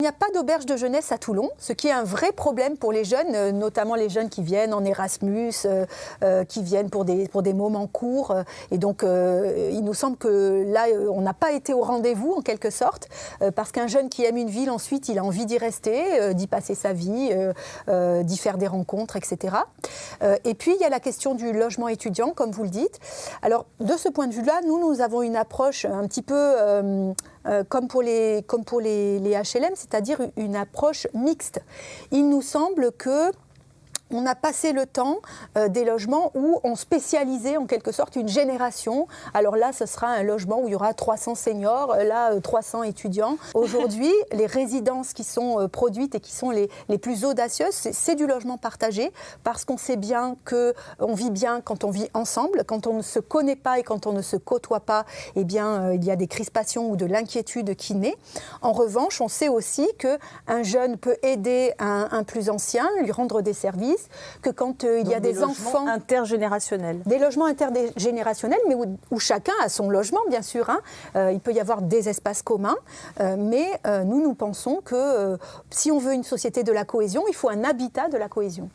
Il n'y a pas d'auberge de jeunesse à Toulon, ce qui est un vrai problème pour les jeunes, notamment les jeunes qui viennent en Erasmus, qui viennent pour des moments courts. Et donc, il nous semble que là, on n'a pas été au rendez-vous, en quelque sorte, parce qu'un jeune qui aime une ville, ensuite, il a envie d'y rester, d'y passer sa vie, d'y faire des rencontres, etc. Et puis, il y a la question du logement étudiant, comme vous le dites. Alors, de ce point de vue-là, nous avons une approche un petit peu comme pour les HLM, c'est-à-dire une approche mixte. Il nous semble que on a passé le temps des logements où on spécialisait en quelque sorte une génération. Alors là, ce sera un logement où il y aura 300 seniors, là 300 étudiants. Aujourd'hui, les résidences qui sont produites et qui sont les plus audacieuses, c'est du logement partagé, parce qu'on sait bien qu'on vit bien quand on vit ensemble, quand on ne se connaît pas et quand on ne se côtoie pas, eh bien, il y a des crispations ou de l'inquiétude qui naît. En revanche, on sait aussi qu'un jeune peut aider un plus ancien, lui rendre des services, que quand il y a des enfants intergénérationnels. Des logements intergénérationnels, mais où chacun a son logement, bien sûr. Il peut y avoir des espaces communs, mais nous pensons que si on veut une société de la cohésion, il faut un habitat de la cohésion.